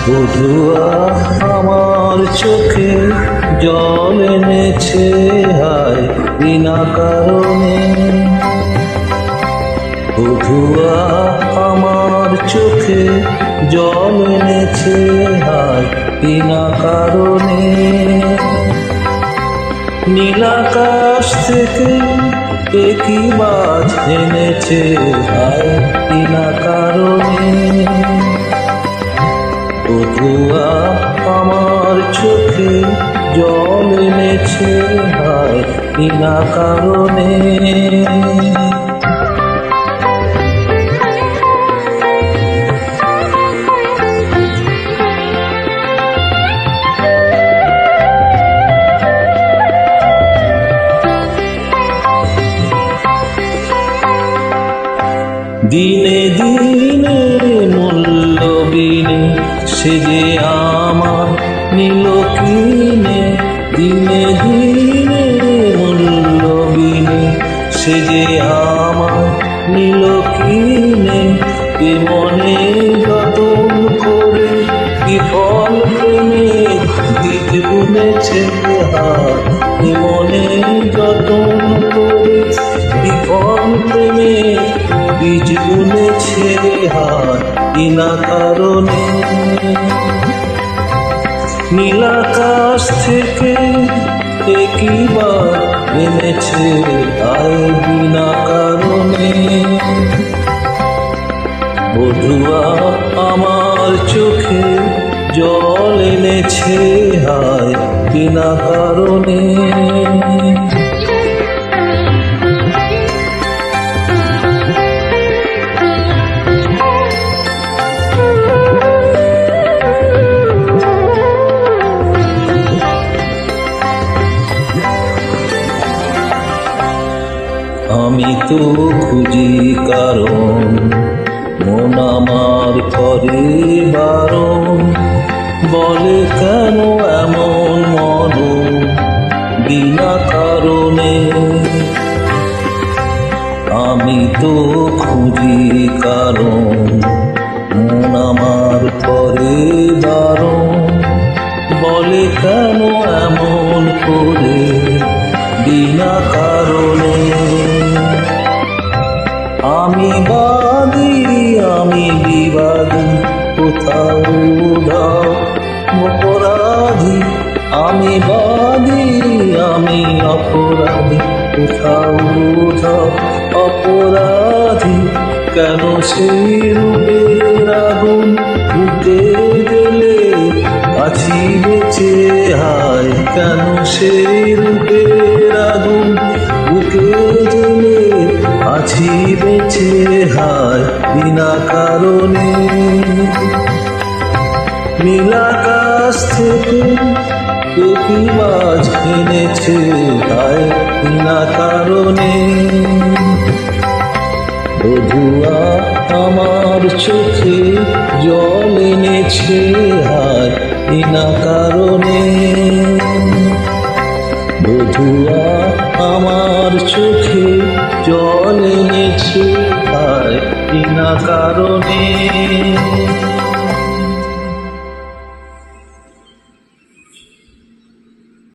বধুয়া আমার চোখে জল এনেছে হায় বিনা কারণে। বধুয়া আমার চোখে জল এনেছে হায় বিনা কারণে। নীলাকাশ থেকে একই বাজ এনেছে হায় বিনা কারণে। বধুয়া আমার চোখে জল এনেছে হায় বিনা কারণে। দিনে দিনে মূল্য বিনে সে যে আমার নীল কিনে। দিনে দিনে মূল্য বিনে সে যে আমার নীল কিনে। এ মনে যতন করে বিফল প্রেমে বীজ বুনেছে হায়। এ মনে যতন করে বিফল প্রেমে বীজ বুনেছে হায় বিনা কারণে। নীলাকাশ থেকে একই বার এনেছে হায় বিনা কারণে। বধুয়া আমার চোখে জল এনেছে হায় বিনা কারণে। আমি তো খুঁজি কারণ মন আমার করে বারণ। বলে কেন এমন মন বিনা কারণে। আমি তো খুঁজি কারণ মন আমার করে বারণ। বলে কেন এমন করে বিনা কারণে। আমি বাদী আমি বিবাদী কোথাও দাও অপরাধী। আমি বাদী আমি অপরাধী কোথাও দাও অপরাধী। কেন সেই রূপের আগুন বুকে গেলে আছি বেঁচে হায়। কেন সেই রূপের আগুন বুকে গেলে আছি বেঁচে হায় বিনা কারণে। নীলাকাশ থেকে একই বাজ এনেছে হায় বিনা কারণে। বধুয়া আমার চোখে জল এনেছে হায় বিনা কারণে। বধুয়া আমার চোখে জল এনেছে হায় বিনা কারণে।